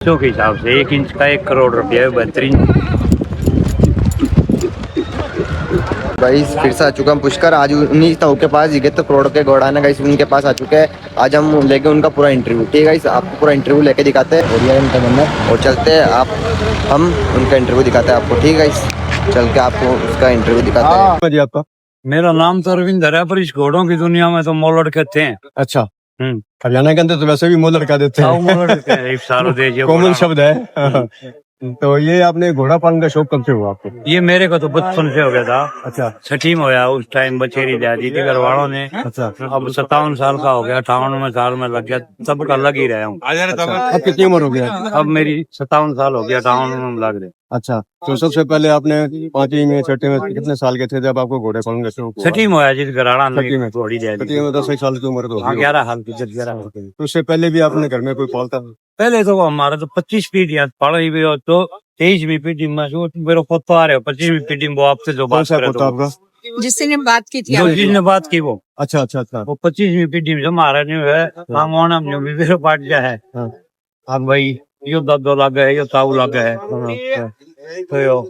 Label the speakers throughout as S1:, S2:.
S1: इंचों के हिसाब से 1 इंच का 1 करोड़ रुपया है। बेहतरीन।
S2: भाई फिर से आ चुका हम पुष्कर। आज उन्हीं ताऊ के पास ये तो करोड़ के घोड़ा ना गाइस, उनके पास आ चुके हैं। आज हम लेके उनका पूरा इंटरव्यू, ठीक है गाइस, आपको पूरा इंटरव्यू लेके दिखाते हैं। और ये उनका नंबर और चलते हैं हम उनका इंटरव्यू दिखाते हैं आपको, ठीक है गाइस। चल के आपको उसका इंटरव्यू दिखाते हैं।
S3: जी आपका?
S1: मेरा नाम तो अरविंद है, पर इस घोड़ों की दुनिया में तो मोलड़ कहते हैं।
S3: अच्छा, हरियाणा के अंदर तो वैसे भी मोल लड़का देते
S1: हाँ,
S3: हैं।
S1: मोलड़ कहते हैं, एक सारो दे जो
S3: कॉमन
S1: घोड़ा।
S3: शब्द है। तो ये आपने घोड़ा पालन का शौक कब से हुआ आपको?
S1: ये मेरे को तो बचपन से हो गया था।
S3: अच्छा
S1: छठी में होया, उस टाइम बचेरी दे दी थी घर वालों ने।
S3: अच्छा।
S1: अब 57 साल का हो गया, 58 साल में लग गया, तब का लग ही रहा हूँ।
S3: अब कितनी उम्र हो गया?
S1: अब मेरी 57 साल हो गया, 58 में लग रहे।
S3: अच्छा, तो सबसे पहले आपने 5वीं में छठे में कितने साल के थे जब आपको घोड़े पालन का शौक हुआ?
S1: छठी में होया, जिस घराड़ा
S3: छठी में।
S1: घोड़ी दे दी।
S3: छठी में 10 साल की उम्र तो
S1: हाँ,
S3: होगी।
S1: 11 साल की, 11 साल की।
S3: तो उससे पहले भी आपने घर में कोई पालता था?
S1: पहले तो हमारा तो 25 पीढ़ियां पढ़ी भी हो, तो 23वीं पीढ़ी में जो मेरे पोता आ रहे हो, 25वीं पीढ़ी में वो आपसे जो
S3: कौन
S1: बात
S3: सा
S1: करे
S3: पोता आपका?
S4: जिसने बात की थी
S1: जो
S4: आपने।
S1: जिसने बात की वो
S3: अच्छा अच्छा अच्छा।
S1: 25वीं पीढ़ी में जो हमारा नहीं है, कांगवाना में जो भी मेरे पार्ट जा है।
S3: हाँ।
S1: अब भाई यो दादो लगा है, यो ताऊ लगा है। तो यो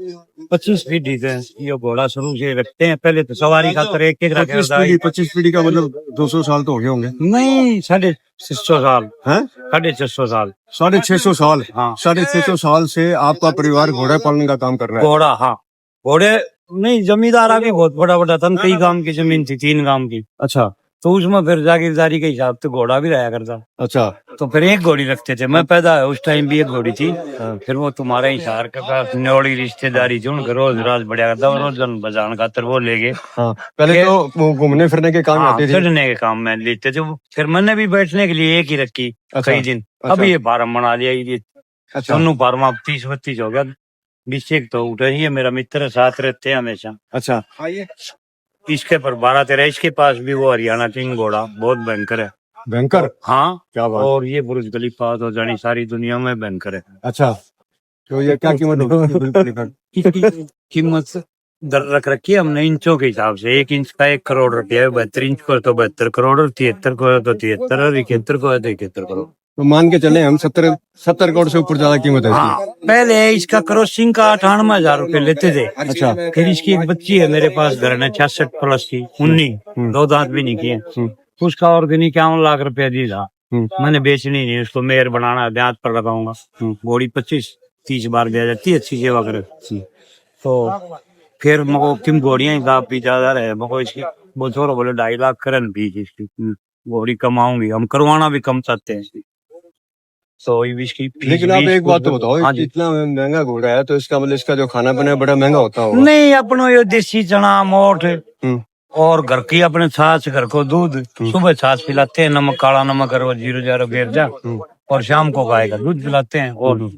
S1: 25 पीढ़ी से ये घोड़ा शुरू से रखते हैं। पहले तो सवारी खातर एक एक रखा था।
S3: 25 पीढ़ी का मतलब 200 साल तो हो गए होंगे?
S1: नहीं, 650 साल।
S3: हैं?
S1: 650 साल।
S3: 650 साल?
S1: हाँ।
S3: 650 साल से आपका परिवार घोड़ा पालन का काम कर रहा है?
S1: घोड़ा, हाँ। घोड़े नहीं, जमींदारा भी बहुत बड़ा बड़ा था, कई गांव की जमीन थी, 3 गांव की।
S3: अच्छा
S1: तो उसमें फिर जागीरदारी के हिसाब से घोड़ा भी रहा करता।
S3: अच्छा।
S1: तो फिर एक घोड़ी रखते थे। मैं पैदा है उस टाइम भी एक घोड़ी थी। फिर वो तुम्हारे हिसार का न्योड़ी रिश्तेदारी जो उनका रोज राज बढ़िया करता, रोज बजान खातर वो ले गए।
S3: हाँ, पहले तो वो घूमने फिरने के काम
S1: हाँ,
S3: आते थे।
S1: चढ़ने के काम में लेते थे वो। फिर मैंने भी बैठने के लिए एक ही रखी
S3: अच्छा,
S1: कई दिन।
S3: अच्छा।
S1: अब ये फार्म बना लिया, ये
S3: अच्छा
S1: दोनों फार्म अब 30-32 हो गया। 20 एक तो उठे ही है, मेरा मित्र साथ रहते हैं हमेशा।
S3: अच्छा।
S1: इसके पर 12-13, इसके पास भी वो हरियाणा किंग घोड़ा बहुत भयंकर है।
S3: भयंकर?
S1: हाँ,
S3: क्या बात।
S1: और ये बुर्ज खलीफा तो जानी सारी दुनिया में भयंकर है।
S3: अच्छा, तो ये क्या कीमत होगी?
S1: इसकी कीमत दर रख रखी है हमने इंचों के हिसाब से। 1 इंच का 1 करोड़ रुपया है। 72 इंच को तो 72 करोड़, 73 को तो 73, और 71 को तो 71 करोड़।
S3: तो मान के चले हम 70 करोड़ से ऊपर ज्यादा कीमत है
S1: हाँ,
S3: इसकी।
S1: पहले इसका क्रॉसिंग का 98,000 रुपए लेते थे।
S3: अच्छा।
S1: फिर इसकी एक बच्ची है मेरे पास घर में, 66 प्लस की, 19, 2 दांत भी नहीं किए। उसका ऑर्गेनिक 51 लाख रुपया दी था। मैंने बेचनी नहीं, उसको मेयर बनाना, दांत पर लगाऊंगा। घोड़ी 25-30 बार दिया जाती है, अच्छी सेवा करे। तो फिर मको किम घोड़ियां ही दाप भी ज्यादा रहे, मको इसकी वो छोरो बोले 2.5 लाख करन भी इसकी घोड़ी कमाऊंगी। हम करवाना भी कम चाहते हैं इसकी। तो इसकी
S3: लेकिन आप एक बात तो बताओ,
S1: हाँ जी।
S3: इतना महंगा घोड़ा है तो इसका मतलब इसका जो खाना पीना है बड़ा महंगा होता होगा?
S1: नहीं, अपनो ये देसी चना मोठ और घर की अपने छाछ, घर को दूध। सुबह छाछ पिलाते हैं, नमक, काला नमक और 0 गेर जा। और शाम को गाय का दूध पिलाते हैं। और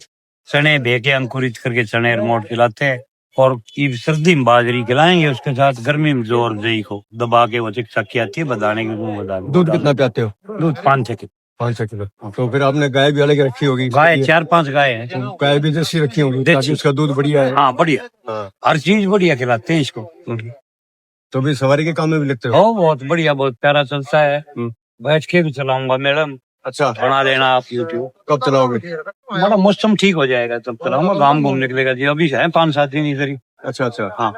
S1: चने भेके अंकुरित करके चने और मोठ पिलाते हैं। और सर्दी में बाजरी खिलाएंगे, उसके साथ गर्मी में जोर जई को दबा के वो चिकचाकी आती है, बताने की।
S3: दूध कितना पिलाते हो?
S1: दूध 5-6 किलो।
S3: 500 किलो। तो फिर आपने गाय भी अलग रखी होगी?
S1: गाय 4-5 गाय है।
S3: गाय भी देसी रखी होगी
S1: देसी।
S3: ताकि उसका दूध बढ़िया है।
S1: हाँ, बढ़िया।
S3: हाँ।
S1: हर चीज बढ़िया खिलाते हैं इसको।
S3: तो भी सवारी के काम में भी लगते हो?
S1: हो, बहुत बढ़िया, बहुत प्यारा चलता है। बैठ के भी चलाऊंगा मैडम।
S3: अच्छा,
S1: बना लेना आप यूट्यूब।
S3: कब चलाओगे?
S1: बड़ा मौसम ठीक हो जाएगा तब चलाऊंगा। गाँव घूम निकलेगा जी, अभी है 5-7 दिन इधर ही।
S3: अच्छा अच्छा।
S1: हाँ,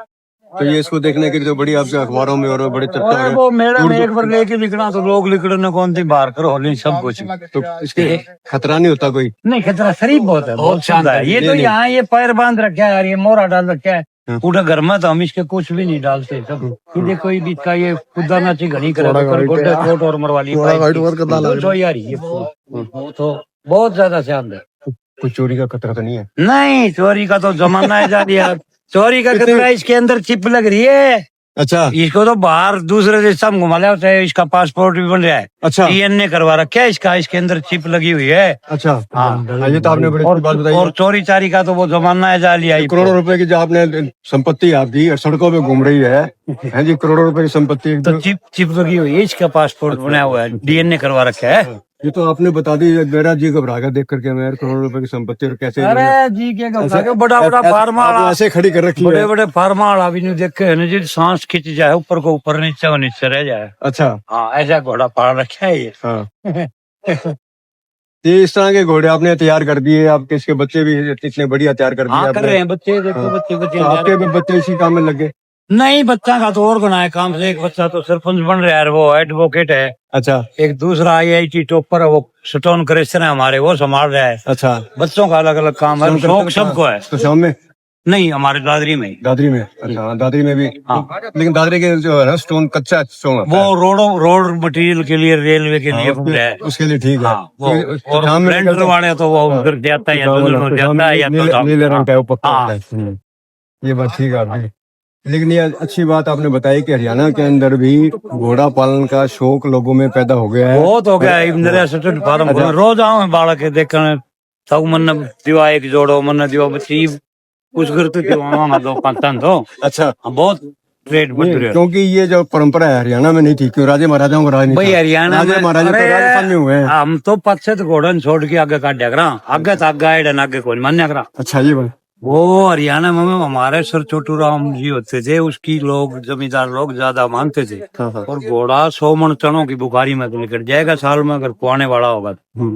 S3: तो ये इसको देखने के लिए तो बड़ी आपसे अखबारों में और बड़े चर्चा
S1: और
S3: है।
S1: वो मैडम एक बार लेके निकला तो लोग निकलने कौन सी बाहर करो होली सब कुछ।
S3: तो इसके खतरा नहीं होता कोई?
S1: नहीं, खतरा शरीफ बहुत है, बहुत शानदार है। ये तो यहाँ ये पैर बांध रखा है यार, ये मोरा डाल रखा है पूरा घर में। तो हम इसके कुछ भी नहीं डालते सब। ये कोई भी का ये खुदा नाची घनी करे गोड्डे कोट और मरवाली तो यार ये तो बहुत ज्यादा शानदार।
S3: कुछ चोरी का खतरा तो नहीं है?
S1: नहीं, चोरी का तो जमाना है जा दिया। चोरी का खतरा इसके अंदर चिप लग रही है। अच्छा, इसको तो बाहर दूसरे देश में घुमा लिया होता है, इसका पासपोर्ट भी बन रहा है। अच्छा, डीएनए करवा रखा है इसका, इसके अंदर चिप लगी हुई है। अच्छा, हाँ,
S3: ये तो आपने बड़ी बात बताई।
S1: और चोरी चारी का तो वो जमाना है जा लिया।
S3: करोड़ों रुपए की जो आपने संपत्ति आपकी सड़कों पे घूम रही है जी, करोड़ों रुपए की संपत्ति।
S1: तो चिप लगी हुई है, इसका पासपोर्ट बनाया हुआ है, डीएनए करवा रखा है।
S3: ये तो आपने बता दी, मेरा जी घबरा गया देख करके। मैं करोड़ों रुपए की संपत्ति और कैसे।
S1: अरे जी के घबरा के, बड़ा बड़ा फार्मा
S3: ऐसे खड़ी कर रखी है।
S1: बड़े बड़े फार्मा वाला भी नहीं देखे है ना जी, सांस खिंच जाए ऊपर को ऊपर, नीचे को नीचे रह जाए। अच्छा, हाँ, ऐसा घोड़ा पाल रखा है ये। हाँ।
S3: ये इस तरह के घोड़े आपने तैयार कर दिए, आपके इसके बच्चे भी इतने बढ़िया तैयार कर दिए
S1: हाँ कर
S3: आपने।
S1: रहे हैं बच्चे, देखो
S3: हाँ।
S1: बच्चे बच्चे
S3: तो आपके भी बच्चे इसी काम में लगे?
S1: नहीं, बच्चा का तो और गुना है काम से। एक बच्चा तो सरपंच बन रहा है, वो एडवोकेट है।
S3: अच्छा
S1: एक दूसरा IIT टॉपर है, वो स्टोन क्रशर है हमारे, वो संभाल रहा है।
S3: अच्छा।
S1: बच्चों का अलग अलग काम है, शौक सबको है।
S3: तो शाम में
S1: नहीं, हमारे दादरी में ही।
S3: दादरी में? अच्छा हाँ, दादरी में भी।
S1: हाँ।
S3: लेकिन दादरी के जो है ना स्टोन, कच्चा स्टोन होता है।
S1: वो रोड मटेरियल के लिए, रेलवे के लिए है।
S3: उसके लिए ठीक है।
S1: हाँ, वो
S3: तो
S1: और
S3: शाम में
S1: ब्लेंडर वाले तो वो उधर जाता है, या
S3: तो
S1: दुल्हन में जाता है, या
S3: नीले
S1: तो
S3: नीले रंग का है, वो पक्का
S1: हाँ।
S3: होता है। ये बात ठीक है आपने। लेकिन ये अच्छी बात आपने बताई कि हरियाणा के अंदर भी घोड़ा पालन का शौक लोगों में पैदा हो गया है।
S1: बहुत हो गया है। मेरे असिस्टेंट फार्म
S3: अच्छा।
S1: रोज आऊं बालक के देखने, सब मन दिवा एक जोड़ो, मन दिवा बच्ची कुछ करते दिवा दो पंतन तो।
S3: अच्छा।
S1: बहुत रेट बढ़ रहे हैं।
S3: क्योंकि ये जो परंपरा है हरियाणा में नहीं थी, क्यों राजे महाराजाओं का राज नहीं
S1: भाई
S3: था।
S1: हरियाणा
S3: राजे
S1: में
S3: महाराजा तो
S1: अरे,
S3: राजस्थान में हुए हैं।
S1: हम तो पश्चिम घोड़न छोड़ के आगे काटा करा, आगे तक गाइड आगे कौन मान्य करा।
S3: अच्छा ये बात।
S1: वो हरियाणा में हमारे सर छोटू राम जी होते थे, उसकी लोग जमींदार लोग ज्यादा मानते थे।
S3: हाँ हाँ।
S1: और घोड़ा 100 मन चनों की बुखारी में तो निकल जाएगा साल में, अगर कुआने वाला होगा तो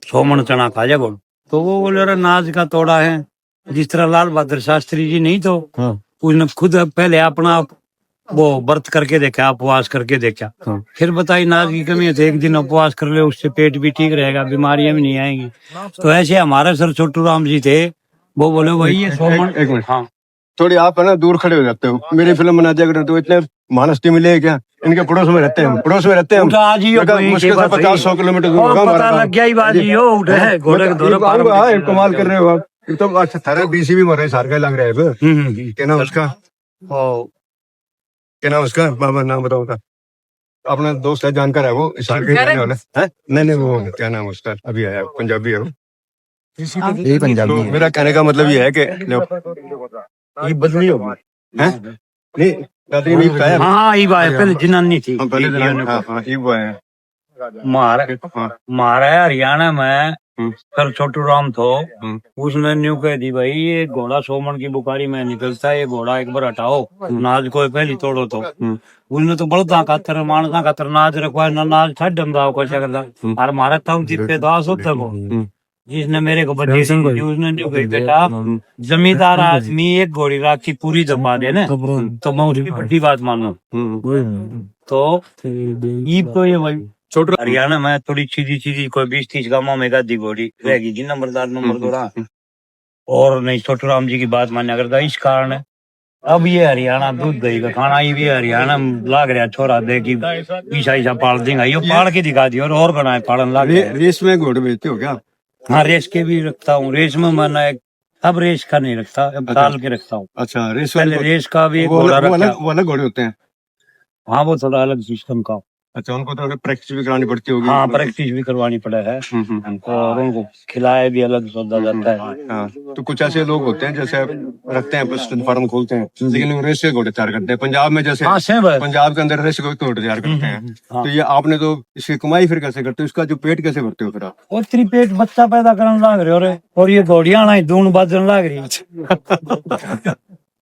S1: 100 मन चना खा जाएगा। तो वो बोले अरे नाज का तोड़ा है। जिस तरह लाल बहादुर शास्त्री जी नहीं तो
S3: हाँ
S1: उसने खुद पहले अपना वो व्रत करके देखा, उपवास करके देखा,
S3: हाँ।
S1: फिर बताई नाज की कमी है तो एक दिन उपवास कर ले, उससे पेट भी ठीक रहेगा, बीमारियां भी नहीं आएंगी। तो ऐसे हमारे सर छोटू राम जी थे, वो बोले भाई ये 100 मन।
S3: एक मिनट।
S1: हाँ
S3: थोड़ी आप है ना दूर खड़े हो जाते हो, मेरी फिल्म बना दिया करो तो इतने महानस्ती मिले क्या? इनके पड़ोस में रहते हैं, पड़ोस में रहते हैं हम।
S1: उठा आज ही हो
S3: लगा
S1: कोई
S3: मुश्किल
S1: के
S3: से
S1: पास
S3: 50-100 किलोमीटर दूर
S1: और
S3: होगा हमारा
S1: पता
S3: गाँव।
S1: लग गया ही बाजी हो उठे है घोड़े के दौरे पार।
S3: हाँ, कमाल कर रहे हो आप। एक तो अच्छा थारा BC भी मरे सार का लग रहा है। क्या नाम उसका? क्या नाम उसका? बाबा नाम बताओ उसका। अपना दोस्त है, जानकार है वो, इस साल के ही रहने वाला है। नहीं नहीं, वो क्या नाम उसका अभी आया, पंजाबी है वो।
S2: यही पंजाबी
S3: तो
S2: है।
S3: मेरा कहने का मतलब ये है कि ये बदली होगी हैं? नहीं दादरी में है।
S1: हाँ ये बात पहले जनानी थी।
S3: हाँ, पहले दिन हाँ हाँ ये वो है।
S1: मारा है हरियाणा में सर छोटू राम तो उसने न्यू कह दी भाई ये घोड़ा 100 मन की बुखारी में निकलता है, ये घोड़ा एक बार हटाओ, नाज को पहली तोड़ो। तो उसने तो बड़दा खातर मानसा खातर नाज रखवाया ना, नाज छड़ डमदाओ कैसा करता। और मारा तम चित्ते दास होता वो जिसने मेरे को बच्चे उसने न्यू कही बेटा जमींदार आदमी एक घोड़ी राखी पूरी दबा दे ना तो मैं उसकी बड़ी बात मानू। तो ईब तो ये भाई छोटा हरियाणा में थोड़ी सीधी सीधी कोई 20-30 गांवों में गादी घोड़ी रहेगी जी, नंबरदार नंबर दौड़ा और नहीं छोटू राम जी की बात मान्या करता। इस कारण अब ये हरियाणा दूध दही का खाना, ये भी हरियाणा में लाग रहा छोरा दे की ईसा ईसा पाल देगा, ये पाल के दिखा दियो और बनाए पालन लाग रहा है।
S3: रेस में घोड़े बेचते हो क्या?
S1: हाँ रेस के भी रखता हूँ, रेस में मैंने अब रेस का नहीं रखता, अब ताल के रखता हूँ।
S3: अच्छा रेस
S1: पहले रेस का भी एक
S3: वो
S1: घोड़ा रखा।
S3: वो अलग घोड़े होते हैं।
S1: हाँ वो थोड़ा अलग सिस्टम का।
S3: अच्छा उनको तो प्रैक्टिस भी करानी पड़ती होगी।
S1: हाँ प्रैक्टिस भी करवानी पड़ा है और उनको खिलाया भी अलग सौदा जाता है।
S3: हाँ तो कुछ ऐसे लोग होते हैं जैसे रखते हैं बस फार्म खोलते हैं, लेकिन वो रेस के घोड़े तैयार करते हैं। पंजाब में जैसे
S1: हाँ सेम है।
S3: पंजाब के अंदर रेस के घोड़े तैयार करते हैं। तो ये आपने तो इसकी कमाई फिर कैसे करते हो? इसका जो पेट कैसे भरते हो फिर आप?
S1: और त्रिपेट बच्चा पैदा करने लाग रहे हो रे, और ये घोड़िया ना दून बाजन लाग रही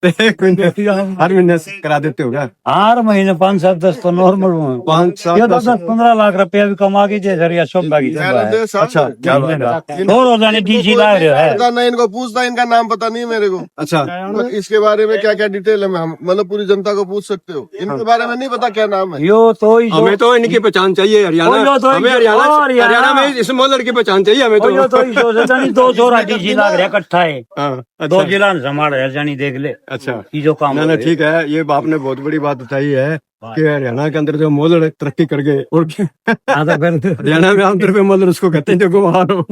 S3: हर महीने से करा देते हो क्या?
S1: हर महीने 5-7-10 तो नॉर्मल हुए। 10-15 लाख रुपया भी कमा के जरिया सब बागी।
S3: अच्छा क्या बात है।
S1: दो रोजाना डीसी लाग रहे है।
S4: नहीं इनको पूछता, इनका नाम पता नहीं मेरे को।
S3: अच्छा
S4: इसके बारे में क्या क्या डिटेल है मतलब पूरी जनता को पूछ सकते हो, इनके बारे में नहीं पता क्या नाम है।
S1: यो तो
S3: हमें तो इनकी पहचान चाहिए हरियाणा, हमें हरियाणा में इस मोहल्ले की पहचान चाहिए हमें
S1: यो
S3: तो।
S1: तो 2 छोरा डीसी लाग रहे इकट्ठा है,
S3: हाँ,
S1: 2 जिला संभाल रहे जानी देख ले।
S3: अच्छा
S1: ये जो काम
S3: ना ठीक है, ये आपने बहुत बड़ी बात बताई है कि हरियाणा के अंदर जो मोलड़ तरक्की कर गए और हरियाणा में आमतौर पे मोलड़ उसको कहते हैं जो गुमार हो।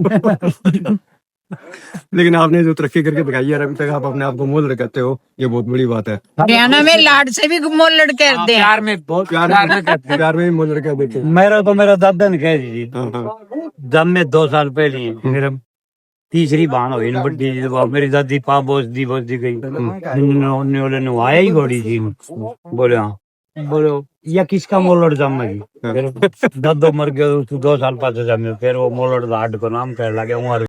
S3: लेकिन आपने जो तरक्की करके दिखाई है अभी तक आप अपने आप को मोलड़ कहते हो, ये बहुत बड़ी बात है।
S5: हरियाणा में लाड से भी मोलड़ कहते हैं।
S1: प्यार में बहुत
S3: प्यार में ही मोलड़ कह देते हैं।
S1: मेरा तो मेरा दादा ने कह दी
S3: हाँ, हाँ।
S1: जब मैं 2 साल पहले मेरा तीसरी बहन हुई न बड़ी, मेरी दादी पा बोझ दी गई नुआया ही घोड़ी थी। बोले हाँ, बोलो या किसका मोलड़ जमेगी, फिर दद्दो मर गया 2 साल पास जमे, फिर वो मोलड़ लाड को नाम कह लगे।